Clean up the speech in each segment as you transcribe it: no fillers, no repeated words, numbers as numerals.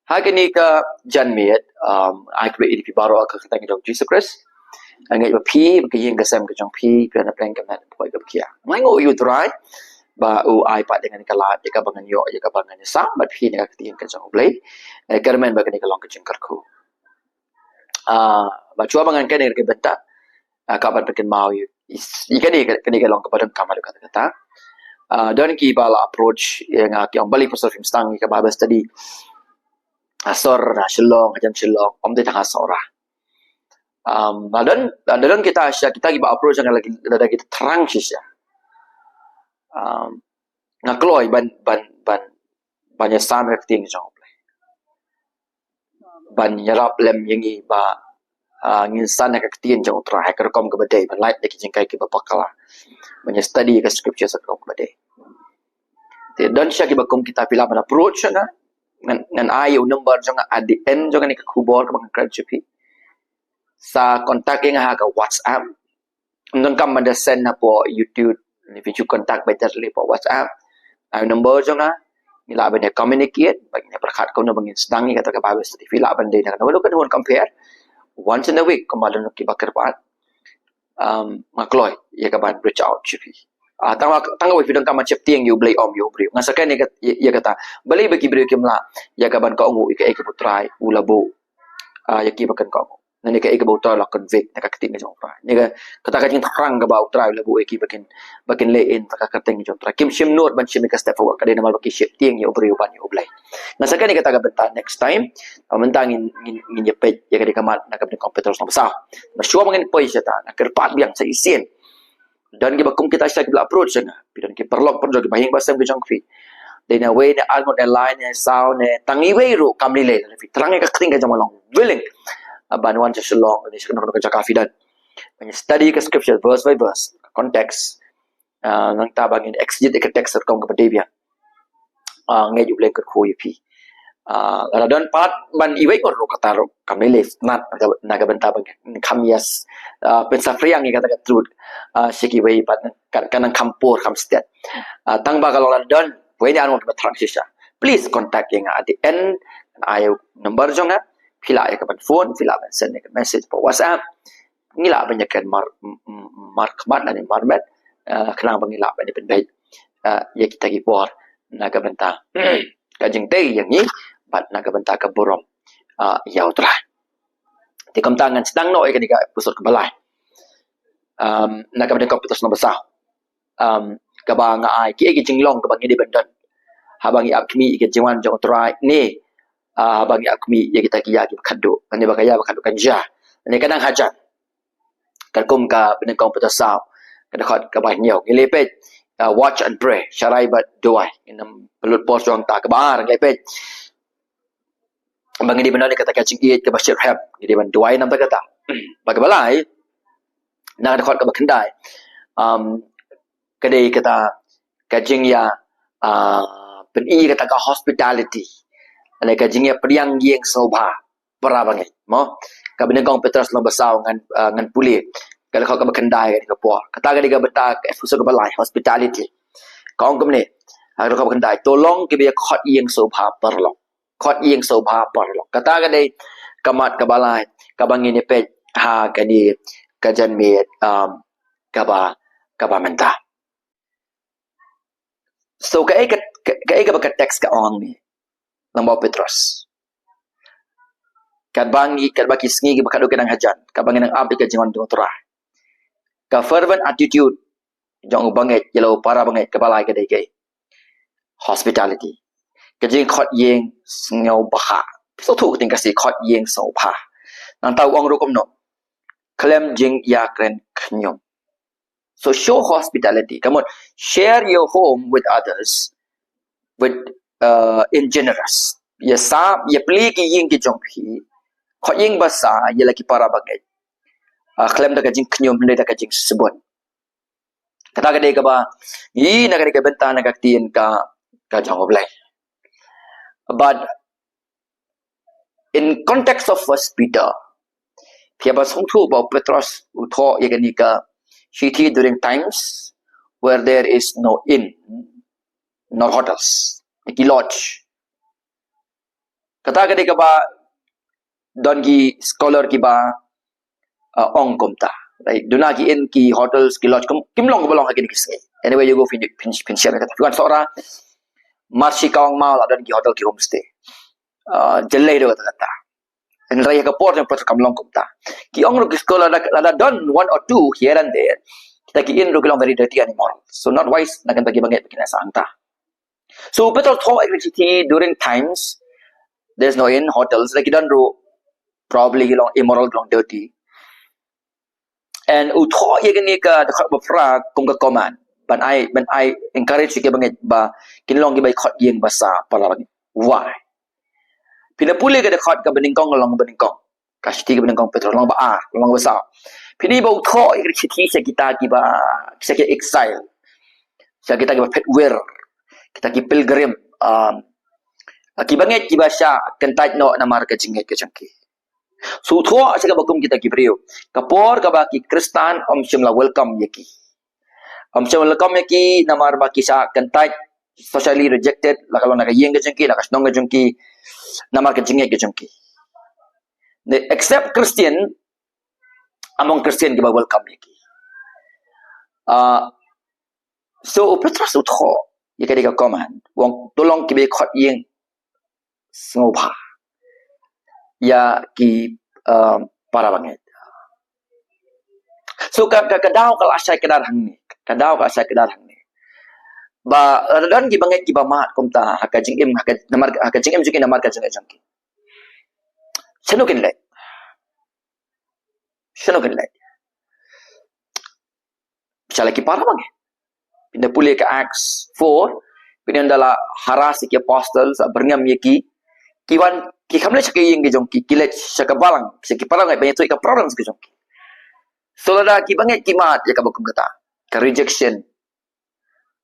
Hagani ka janmit I create if baro ka katang jong Jesus Christ ngai ba phi ka yin ka sam ka jong phi pe na plan ka mat poi ka kia ngai ngo you try ba u ai pa dengan ka la ka bangan yo ya ka bangan sa ba phi ne ka tin ka jong blai kermen ba ka ni ka long ka jing kar khu ba chua bangan ka ne ka benta ka ban pekin mau you ka ni ka long ka badam kamal ka kata dan ki bala approach yang ki balik pasal film stang ka ba study asor na Shillong ajan Shillong om dia tengah sorah dan kita giba approach yang lagi ada kita terang sih ya ngakloi ban sam ka ting jong ban yarap lem yangi ba ngin san ka tin jong tra ka kom ka badai ban light ki jingkai ki ba pakala ban study ka scripture sa kom ka badai dan sya ki ba kom kita pila ban approach na ngan ayo number jong at the end jong ni ka kubor ka bang kranchupi sa kontak yang ha ka WhatsApp nang kam ada send na po YouTube ni pichu kontak better le po WhatsApp ayo number jong na nila ban communicate bang ni perkhat ko na bang sedang ni kata ka Bible study fila ban dei na kan kan compare once in a week kemalan ki bakar pat makloi ya ka ban reach out chupi tangga wi pidang kama chep tieng you blay om you bri ngasakan ni ya kata bali bagi bri kimla ya ka ban ka ongu ika ika putrai ulabo ya ki bakan ka ongu nani ka ika bautra la convict na ka kiting jong pra ni ka kata ka jing thrang ka bautra ulabo iki bakin lay in ka kating jong tra kim shim note ban shim ka step forward ka namal baki chep tieng you bri ban you blay ngasakan ni kata ka benta next time mentangin ngin yepet ya ka dikamat na ka komputer sama sa masyua mangin poi seta na kerpat biang sa isin dan kita bakum kita syak bila approach nga dan kita perlok perjo ki bahing basam ki jongfi dena way na almond line na sound na tangi way ru kamli le fi terang ka kring ka jamalong willing banwan cha shalong ni sekno ka kafi dan study ka scripture verse by verse context nang tabang in exegete ka text kom ka padebia ngai ju blek ko pi dan part ban iway ko ro kataro kamli le nat naga benta bang kamias pensafriang ni kata truth siki way pat kanang kampur kamstet tang ba kalau dan when anu ka transition please contact yang at the end ayo number jonga fila ya kapan phone fila ban send ka message po WhatsApp ngila banyak kan mark mat dan marmet kenang bangila ban pen baik ya kita gipor naga benta kajing tei yang ni bat naga benta ka borom ya utra di kamtangan sedang no ka diga pusot ka balai naga benta komputer no besar kabang ai ki jinglong kabang ni bendan habang i apmi ke jiwan jong trai ni habang i apmi ya kita kiya ki khaddo ani bakaya khaddo kanja ni kadang hajat kalkum ka benda komputer sao kada khat ka bai nyau ngilepet watch and pray syarai bat doai inam pelut pos jong ta kabar ngilepet bang di benda ni kata kacing iet ke basyir heb di ban doai nam ta kata bagabalai na kada khat ka bakandai kadai kata kajing ya peni kata ka hospitality ane kajing ya priang gieng sobha para bangai mo ka benda kong petras lo basau ngan puli kalau kau berkendai di kapur kata ka beta fuso ka balai hospitality kong kemne kalau kau berkendai tolong ke biya khot gieng sobha perlo khot gieng sobha perlo kata ka dei kamat ka balai ka bangi ni pe ha ka di kajan met ka ba menta so ka bakat teks ka ong ni nang bau Petrus kat bagi sengi bakat do kenang hajan ka bangi nang abi ka jingon do tra ka fervent attitude jong banget yelo para banget ka balai ka dei ke hospitality ka jing khot yeng ngau baha so thu ting ka si khot yeng so pha nang tau ong ro kom no klem jing ya kren knyom so show hospitality come on share your home with others with in generous ya sa ya pli ki ying ki jong phi khot yeng basa ya laki para bagai klem da ka jing knyom le da ka jing sebut kata ka dei ka ba yi na ka benta na ka tien ka jong oblai but in context of first Peter pia ba song thu ba Petrus utho ye ka ni ka city during times where there is no inn nor hotels iki lodge Kata ka ba don ki scholar ki ba ong komta. Right? Duna ki in ki hotels ki lodge kim long bolong ha ki kisai. Anyway you go fin share kata. Fiwan sora marsi kawang mau la don ki hotel ki homestay. Jelai do kata. And raya ka port yang kam long komta. Ki ong ro ki scholar la done one or two here and there. Kita ki in ro ki long very dirty animal. So not wise na kan bagi banget bikin asa angta. So betul tho electricity during times there's no in hotels like you don't do probably long immoral long dirty. And utho yagani ka dakhat bafra kung ka command. But I encourage you banget ba kinlong gibay khot yeng basa para banget. Why? Pinapuli ka dakhat ka beningkong long beningkong. Kasti ka beningkong petrol long ba long basa. Pini ba utho electricity sa kita ki ba sa ki exile. Sa kita ki ba petwer. Kita ki pilgrim ki banget ki ba sya kentat no na marka jinget ke jangki. So tho sa bakum kita ki brio. Kapor ka ba ki Kristan shimla welcome yaki. Shimla welcome yaki na mar ba ki sa kentat socially rejected la kalau na yeng ke jangki la kasnong ke jangki na marka jinget ke jangki. The except Christian among Christian ki ba welcome yaki. So Petrus utho yaki ka command wong tolong ki be khot yeng ngopa ya ki para banget. So kadao kal asai kedar hang ni. Kadao ka asai kedar hang ni. Ba dan ki banget ki ba mat komta haka jingim haka jingim juki namar ka jangki. Senokin le. Misalnya ki para banget. Pindah pulih ke Acts 4, pindah dalam harasi ki apostles berngam yaki kiwan ki kamle chake yeng ge jong ki kilet chaka balang ki parang ai banyak tu ka problem ke jong ki so la ki banget ki mat ya ka bakum kata ka rejection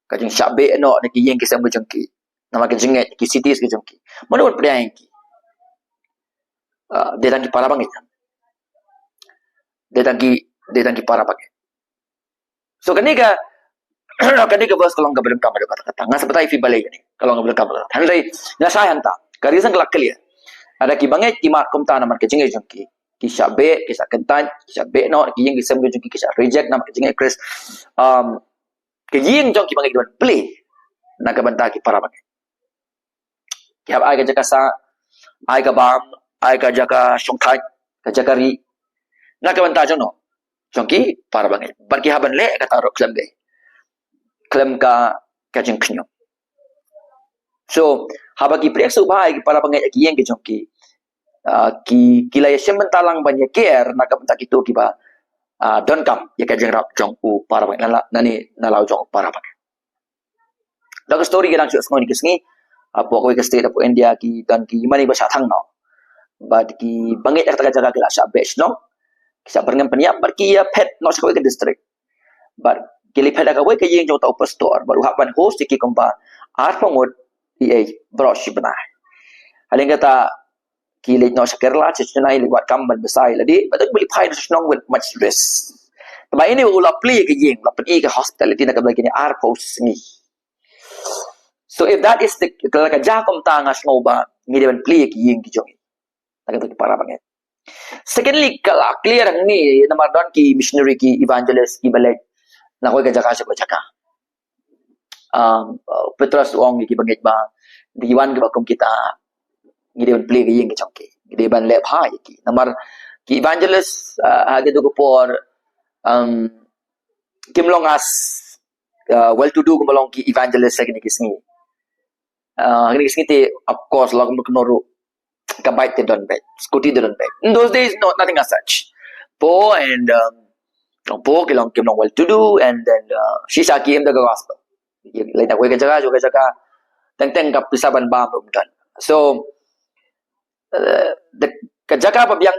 ka jing shabe no ne ki yeng ki sam ge jong ki nama ke jinget ki cities ke jong ki mana ur priang ki de dan ki para banget de dan ki para banget so kanika bos kalau nggak belum kamar kata nggak seperti fi balai ni kalau nggak belum kamar handai nggak saya hanta karisan kelak kelia ada ki banget ki mat kom ta namar ke jingai jongki ki sabe ki sa kentan ki sabe no ki yeng ki sem jongki ki sa reject namar ke jingai kris ke yeng jongki banget ki play na ka banta ki para banget ki hab ai ka jaka sa ai ka bam ai ka jaka shongthai ka jakari na ka banta jono jongki para banget bar ki haban le ka taro klem ka jing knyo so habagi preso bahai para bangai ki yeng ke jongki ki kilaya sementalang banyak care nak bentak itu ki ba don kam ya ka jeng rap jong u para bangai nani nalau jong para bangai dak story gedang chus ngoni kisngi apo ko ke state apo India ki dan ki mani ba sa thang no bad ki bangai tak jaga ki la sa batch no ki sa berngam peniap bar ki ya pet no sa ko ke district bar kili pet ka we ke yeng jong tau pastor baru haban host ki kompa ar pamot brosh benah. Halin kata kilit no sa Kerala cecunai liwat kamban besai ladi badak beli pai snong with much stress. Tapi ini ulah play ke yeng la pergi ke hospitality nak bagi ni ar post ni. So if that is the kalau ka jakom tanga snoba ni dewan play ke yeng ki jong. Tak tu para banget. Secondly kalau clear ni namar don ki missionary ki evangelist ki balik nak ko ka jaka sa jaka. Petrus ong ki bangit ba diwan ke bakum kita ngide play ke yeng ke chongke ngide ban le pha ki namar ki evangelist age do por kimlong as well to do kumlong ki evangelist lagi ni kisngi te of course log muknoru ka bike te don bet scooty te don bet in those days no nothing as such po and po kilong kimlong well to do and then she sa ki the gospel lain nak ke jaga juga jaga teng kap pisaban bam dan so the kajaka pa biang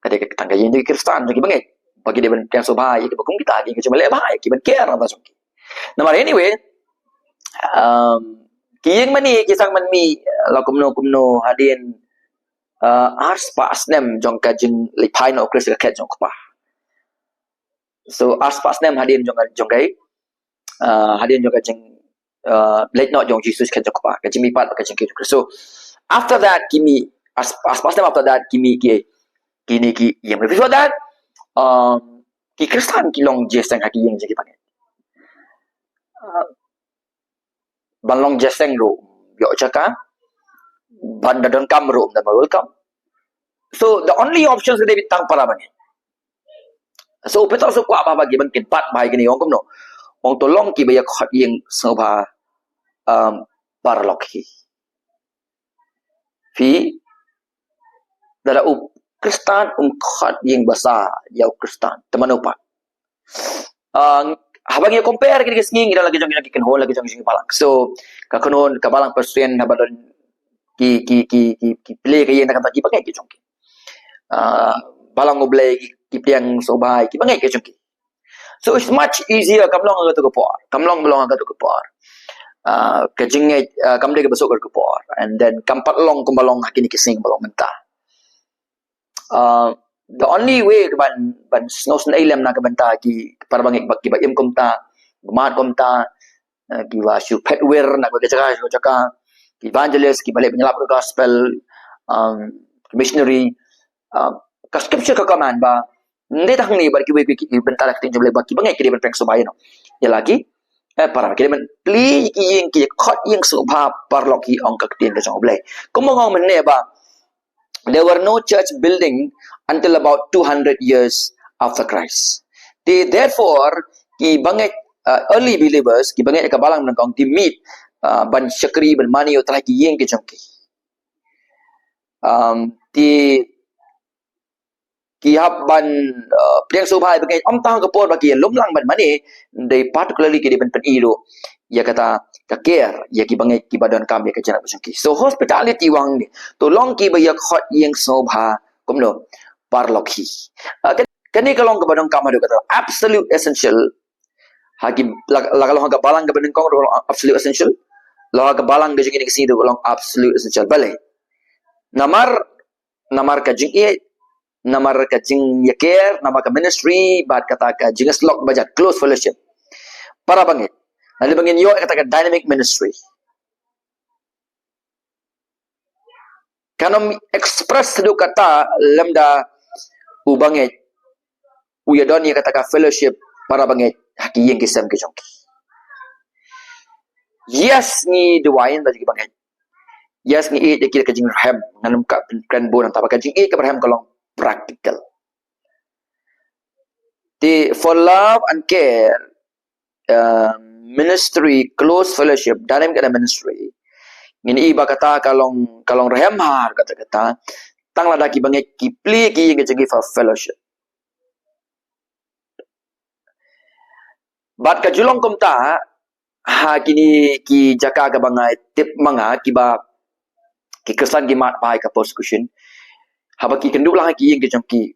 kade ke tangga yin di Kristen jadi banget bagi dia yang sobha ya ke bakum kita di ke cuma le bahai ki ban care apa sungki namar anyway ki yeng mani ki sang man mi la kumno hadin ars pas nem jong ka jing li pai no kris ka ket jong pa so ars pas nem hadin jong kai hadin juga jeng late not jong Jesus kan jok pa ka jimi pat ka jeng so after that kimi as past after that kini ki yang before that ki Kristan ki long jeseng haki yang jadi panggil ban long jeseng ro yo chaka ban da don kam ro da welcome. So the only options they bitang para bang. So betul so kwa ba bagi bangkin pat bai kini ong no ong tolong ki baya khat yang soba parlok hi fi dala Kristan khat yang basa yau Kristan teman upa habang ya compare kini kesing ida lagi jong kin hol lagi jong balak. So ka kanon ka balang persen habadon ki play ka yang kata ki pakai ki jong balang oblay ki piang sobai ki bangai ke jong ki. So it's much easier kamlong aga to por kamlong belong aga to por ke jingai kamde ke besok ke por and then kampat long kumbalong hakini kising balong mentah. The only way ban snow ilem na kabanta ki para bangik baki ba im komta gumat komta ki wa shu petwer na ko jaka ki evangelist ki balik penyelap gospel missionary ka scripture ka kaman ba hindi tang ni bar ki we ki bentar akting jable baki bangik ki ben pek subay no ya lagi para ki ben pli ki ying ki khot ying subha parlok ki ong ka tin ka jable kumong men ne ba. There were no church building until about 200 years after Christ. Therefore, ki bangai early believers, ki bangai kabalang nangkong ti meet ban syakri ban mani utrai ki yeng ki jongki. Ki hab ban priang subhai bangai om tang kapor bagi lumlang ban mani, they particularly ki ban iro ya kata kakir ya ki bangai ki badan kam ya kajana jongki. So hospitality wang ni tolong ki ba ya khot yeng sobha kumno parlokhi kani kalong ka badang kam ado kata absolute essential hagi lagalo hanga balang ka badang kong absolute essential lo hanga balang ga jing ni kasi do long absolute essential bale namar ka jing namar ka jing yaker namar ka ministry bat kata ka jing slok baja close fellowship para bangit lalu bangin yo kata ka dynamic ministry kanom express do kata lemda ubangit uyadon ya kata ka fellowship para bangit haki yang kisam ke jongki yes ni duain bagi bangit yes ni e dekir ka jing raham nganum ka kan bon ta ka jing e ka raham kalong practical for love and care ministry close fellowship dalam kada ministry ini iba kata kalong raham har kata tang lada ki bangai ki pli ki yang jagi for fellowship bat ka julong komta ha kini ki jaka ka bangai tip manga ki ba ki kesan ki mat pai ka persecution haba ki kendu lah ki yang jongki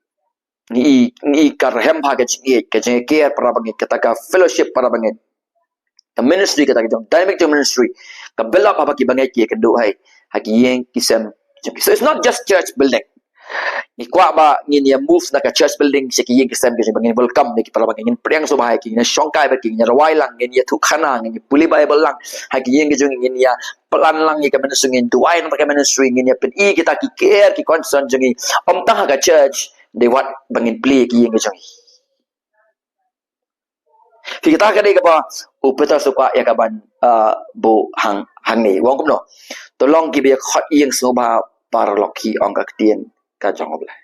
ni ka raham ha ka jing ke para bangai kata ka fellowship para bangai the ministry kata kita dynamic ministry ka bela apa ki bangai ki kendo hai haki yang kisam. So it's not just church building ni kwa ba ngin ya move na ka church building si ki yang kisam ki bangin welcome ni ki para bangin priang so bahai ki na shongkai ba ki nya rawai lang ngin ya thukhana ngin puli bible lang haki yang ki jung ngin ya pelan lang ni ka ministry ngin tuai na ka ministry ngin ya pen I kita ki care ki concern jung om tang ka church they what bangin pli ki yang ki jung kita kadai ka ba upeta suka ya kaban bu hang ni wong kumno tolong ki be khot yeng soba parlokhi ong ka tien ka jong obla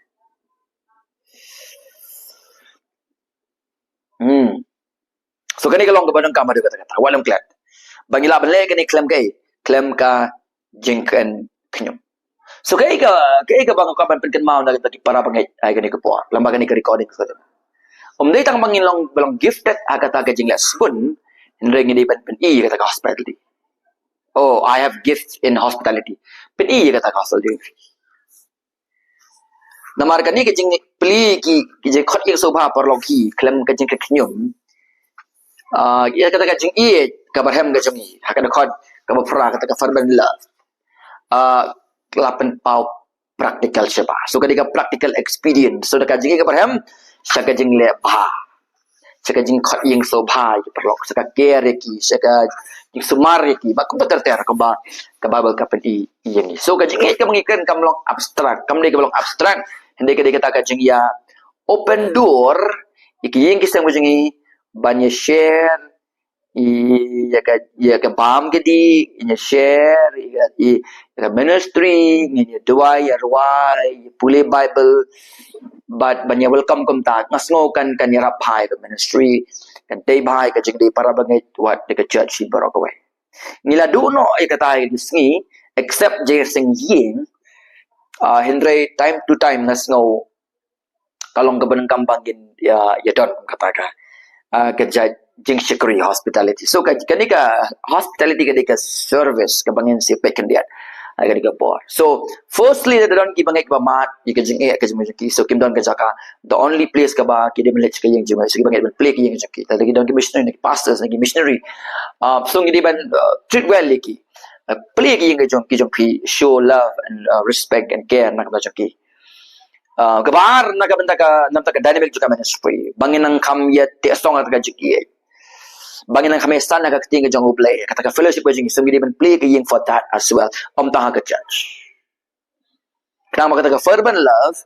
so kani kalong ka badang kamar kata walam klat bangila bale kani klem ka jengken knyum so kai ka bang ka ban penken mau na ki para pangai ai kani ka por lamba kani ka recording so dai tang bangin long belong gifted agata ka jinglas pun Ring ini pen I kata hospitality. Oh, I have gifts in hospitality. Pen I kata hospitality. Namar kani kejing peli ki je khot yang sobha parloki klem kejing keknyum. Ya kata kejing I ka barham ka jami. Hakada khot ka bafra kata ka farban la. Lapan pau practical siapa. So kadika practical experience. So kejing ka barham sa kejing le ba. saka jing khat yeng so bhai perlok saka care ki saka jing sumar ki ba kum ter ter ka ba ka pen yang so ka jing ka mengikan kam long abstrak kam de ka long abstrak hende ka de kata ka jing ya open door iki yeng ki sang jing banyak share ya ka bam ke di inya share ya ministry inya dua ya ruai pule bible but banyak welcome kum ta ngasngo kan yarap hai ka ministry kan day bhai ka jing day para bangai wat de ka church si barok we ngila du no ai ka tai sngi except je sing yin hindrai time to time ngasngo kalong ka benang kampangin ya don kata ka kerja jing syukuri hospitality. So kanika hospitality kanika service kabangin si pekan dia. Kanika por. So firstly the don ki bangai ka mat you jing ka jing ki so kim don ka jaka the only place ka ba ki de melet ka yang jing so ki bangai ban play ki yang ki. Tadi don ki missionary ki pastors ki missionary. So ngi ban treat well ki. Play ki yang ki jong ki show love and respect and care nak ba ki. Kabar na kabenta ka namta ka dynamic juga ministry. Bangin ang kam ya te song at ka jiki. Bangin ang kami stand na ka tinga jong play. Kata ka fellowship ko jing sumgi ban play ka ying for that as well. Taha ka church. Kana kata ka fervent love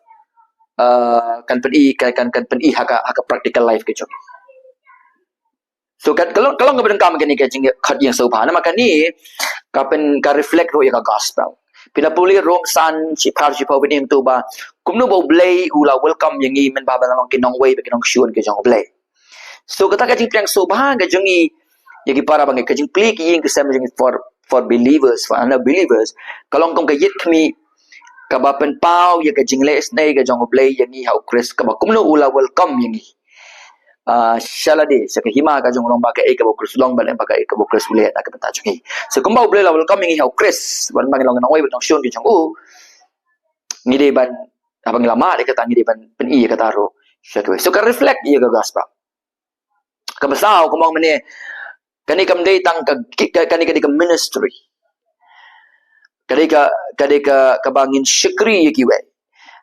kan pen i haka practical life ke jong. So kalau ka ben kam kani ka jing khat yang so bhana maka ni ka reflect ro ya ka gospel. Pinapuli rong san si par si pawin im tu ba kumno bo blay ula welcome yang i men ba lamang kinong way ba kinong shuon ke jong blay so kata ka jing priang so ba ga jong i yagi para bangai ka jing play ki ying kesam jing for believers for unbelievers kalong kong ka yit kami ka ba pen pau ya ka jing les nei ga jong blay yang i hau chris ka ba kumno ula welcome yang i shalade sa hima ka jong long ba ka e ka bo chris long ba ba ka e ka bo chris ule na ka benta jong so kumba ule la welcome yang i hau chris ban bang long nong way ba jong shuon ke jong ni de ban abang lama de kata ni de ban pen i kata ro so ka reflect ia ka gospel ka basau ko mang mene kani kam de tang ka kani ka ministry kani ka bangin syukri ye ki we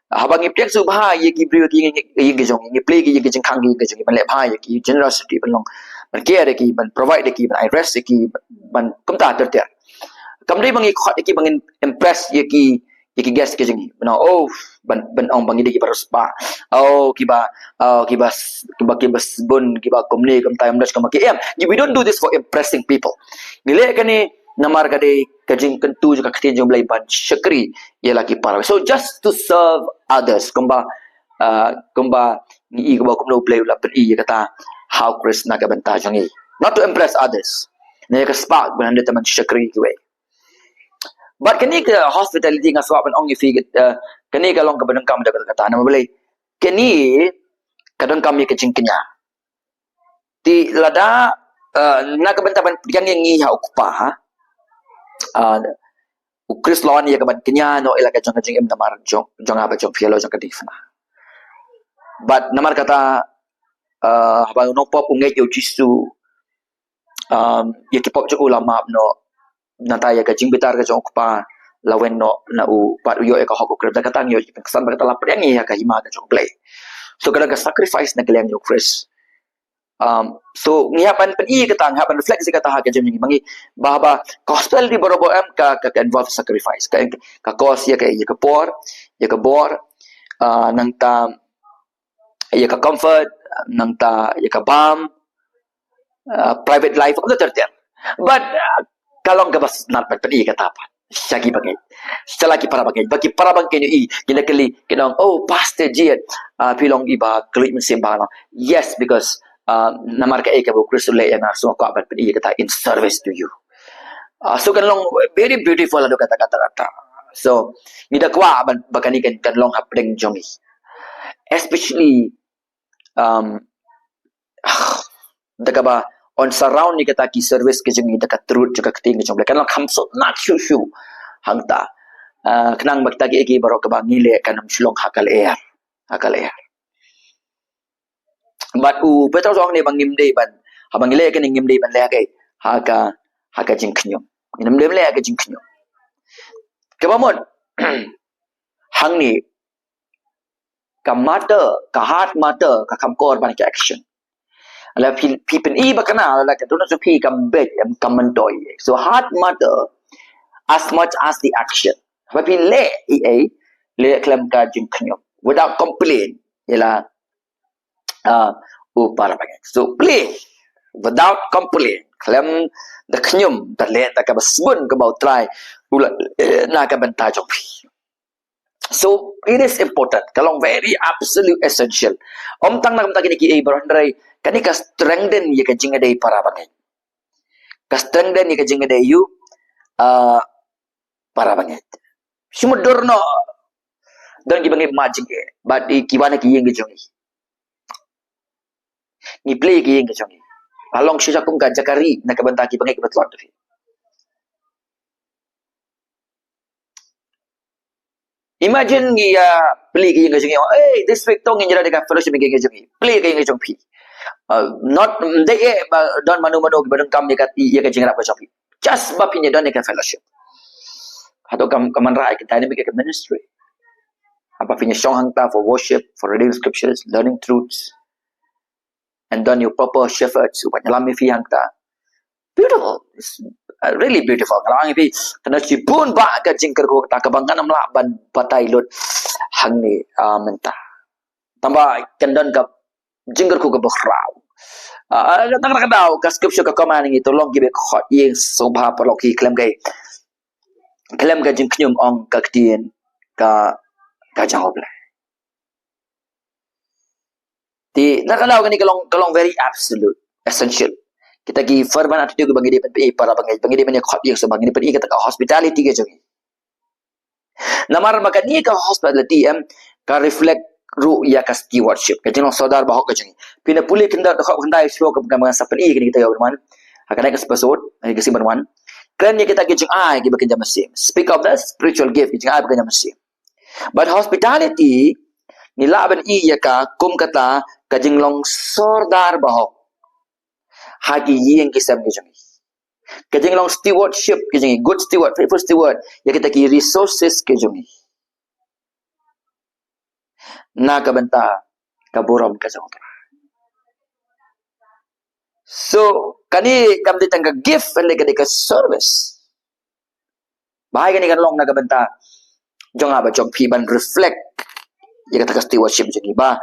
habang i plek su bha ye ki bri ye ki jong ye play ki ye ki jing khang ki jong ban le bha ye ki generosity ban long ban care ki ban provide ki ban address ki ban kum ta ter ter kam de bang i khot ki bangin impress ye ki guest ke jengi no ban ong bangi de ki paruspa kiba bun kiba komne kam time dash kam ki we don't do this for impressing people nile kani namar ka de kajing kentu juga kati jom lai ban syukri ialah ki para so just to serve others kumba ni ko kumno play la pen kata how krishna ka banta jangi not to impress others ne ka spark ban de taman syukri ki we but kani ka hospitality nga swap ong ifigit kani ka long ka banang kam da kata na mabalay kani kadang kami ka jingknya ti lada na ka bentaban yang ngi ha ukpa ukris lawan ya ka ban kenya no ila ka jing namar jong aba jong fielo jong ka difna but namar kata habang no pop ungai yo jisu ya ki pop jong ulama no nataya ka jing bitar ka jong pa lawen no na u pat yo ka hok krep ka tang yo kesan ba la preng ya ka hima ka jong play so kada ka sacrifice na kalian yo Chris so ngihapan pen ka tang hapan reflect ka ta ka jing mangi bahaba gospel di borobo am ka involve sacrifice ka cause ya ka por ya ka bor nang ta ya ka comfort nang ta ya ka bam private life ko terter but kalong ka bas nat pen ka tapat syagi bagai setelah bagi para bangkai ni kila kali kinong pastor jiat pilong iba klik mensimbang yes because namar ka ka bu krisule yang semua ko abat pen kata in service to you so kan long very beautiful ado kata so nida kwa bakani kan long hapdeng jongi especially dakaba on surround ni kata ki service ke jemi dekat truth juga keting jong kan khamso nak shu hangta kenang bakta ki baro ka bangile kan mslong hakal air but betul jong ni bangim dei ban habangile kan ngim dei ban le kai haka jingknyo ngim dei le ka jingknyo kebamon hang ni ka mata ka heart mata ka kam kor ban ka action Ala pi pen I bakana ala ka tuna so pi kam bet am kamantoi. So heart matter as much as the action. Tapi le le kelam ka jing knyom without complain ialah para bangai. So play without complain. Kelam the knyom tak le tak ka basbun ka bau try ula na ka benta jong pi. So it is important. Kalau very absolute essential. Om tang nak tak ni berandai kani ka strengthen ye ka jinga dei para bangai. Ka strengthen ye ka jinga dei you para bangai. Sumudur no dan ki bangai majing ke. But ki wana ki yeng jongi. Ni play ki yeng jongi. Along sisa kum ka jakari na ka benta ki bangai ki betlon tu. Imagine ni play ke yang jongi. Eh this week tong injara dekat fellowship ke jongi. Play ke yang jongi. Not they don manu-manu ke badang kam dekat ia ke jingra pa jongi. Just bapinya don dekat fellowship. Atau kaman rai kita ni ke ministry. Apa punya song hangta for worship, for reading scriptures, learning truths. And done your proper shepherd supaya lami fi hangta. Beautiful. It's really beautiful. Kalau ang ipi kena cipun ba ka jingker ko ta kabangkan amla ban patai lut hang ni mentah. Tambah kendon ka jingker ko ka bakrau. Tang nak daw ka scripture ka command ni tolong gibe khot yeng sobha paloki klem kai. Klem ka jing knyum ong ka ktien ka jawab lah. Di nak daw kani kalong very absolute, essential. Kita gi firman atau juga bagi dia para bangai dia khot yang sebab ini pergi kata hospitality ke jongi. Namar maka ni ka hospitality ka reflect ru ya ka stewardship. Ka jino saudar bahok ka jongi. Pina puli kenda khot kendai slow ka pengambangan sapen I kini kita ya berman. Akan naik ke episode ke si berman. Kan kita gi jing ai gi bekerja mesin. Speak of the spiritual gift gi jing ai bekerja mesin. But hospitality nila ben I ya ka kum kata ka jing long saudar bahok. Hagi yang kisam ke jongi. Kajeng long stewardship ke jongi, good steward, faithful steward, ya kita ki resources ke jongi. Na ka benta ka borom ka jongi. So, kani kam ditang ka gift and ka service. Bahaya kani kan long na ka benta jong aba jong pi ban reflect ya kata ka stewardship jongi ba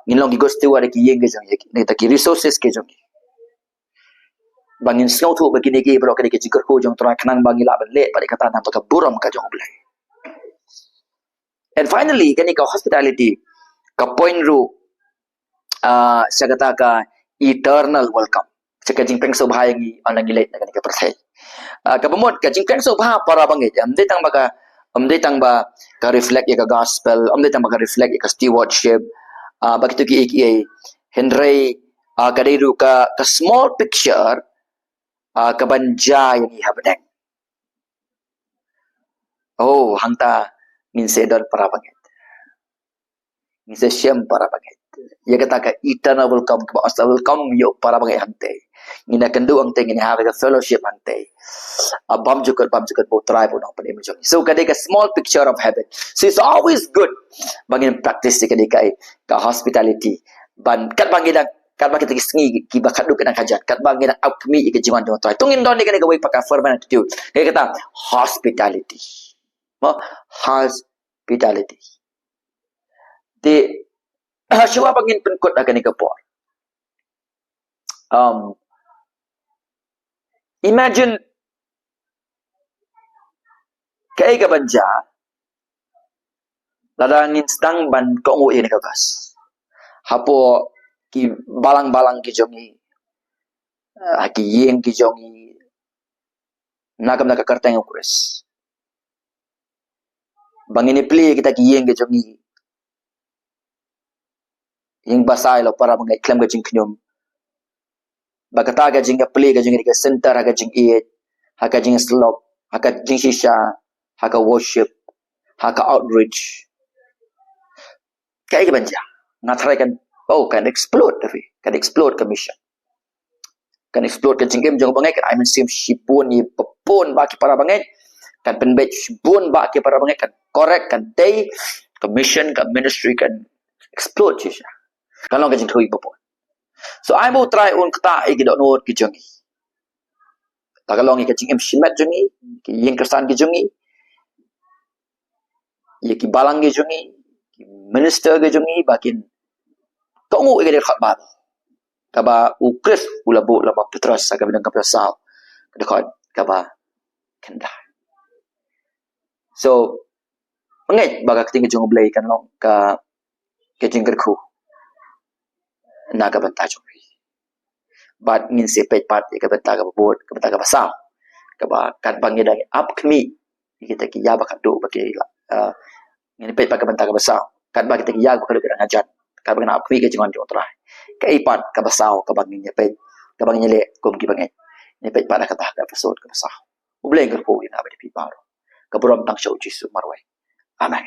nginlong ki good steward ki yeng ke jongi, kita ki resources ke jongi. Bangin snow tu begini ke bro kini ke jikur ko jong try kanang bangi la ben le pada kata nam to ka buram ka jong blai. And finally kini ka hospitality ka point ru saya kata ka eternal welcome. Caka jing peng so bahaya ngi anang gilet na kini ka persai. Ka pemot ka jing peng so bah para bangi am detang ba ka reflect ya ka gospel, am detang ba ka reflect ya ka stewardship. Begitu ki Henry kadairu ka small picture kabanja yang ihabdeng. Oh, hangta minse don para banget. Minse syam para banget. Ya kata ka eternal welcome ka asal welcome yo para banget hante. Ngina kendu ang tengin have a fellowship hante. Bam jukat bo tribe no pa ni so kadai ka small picture of heaven. So it's always good bangin practice kadai ka hospitality. Ban kat bangin kat bagi kita sengi ki bakat duk nak kajian kat bagi nak kami ke jiwan tu tungin don ni kena gawai pakai firman attitude kaya kata hospitality hospitality di siapa bangin penkut akan ni kepor imagine kaya ka banja ladangin sedang ban kau ngui ni kagas hapo ki balang-balang ki jongi haki yeng ki jongi nakam nakakarteng ukres bangini pli kita ki yeng ki jongi yung basay lo para mga iklam ka jing knyum bagata ka jing pli ka jing ka center ka jing iit haka jing slop haka jing shisha haka worship haka outreach kaya ka banja ngatry kan kan explode mission kan explode kan jingkem jong bangai kan I mean sim shipun ni pepun baki para bangai kan penbet shipun baki para bangai kan correct kan day commission kan ministry kan explode shisha kalau kan jing thui pepun So I mau try un kata iki dok not ki jongi. Tagalong ki jing em shimet jongi, ki yin kersan ki jongi, ye ki balang ki jongi, ki minister ki jongi bakin kau ngu iki khat ba. Kaba ukris ulabu lama petros sa kabin ka pesal. Dekat kaba kenda. So mengai baga ketinggi jong blai kan long ka kejing kerku. Na ka banta jongi. But ngin se pet pat ka banta ka bot, ka banta ka pasal. Kaba kan bangi dang up kemi kita ki ya bakat do bagi ngin pet pat ka banta ka pasal. Kan bagi kita ki ya bakat do ka ngajan. Kan bagi na up kemi ke jongan jong trai. Ka ipat ka pasal ka bangi nya pet. Ka bangi nya le kum ki bangai. Ni pet pat ka tah ka episode ka pasal. Ubleng kerku ina ba di pi paro. Ka buram tang show jisu marwai. Amen.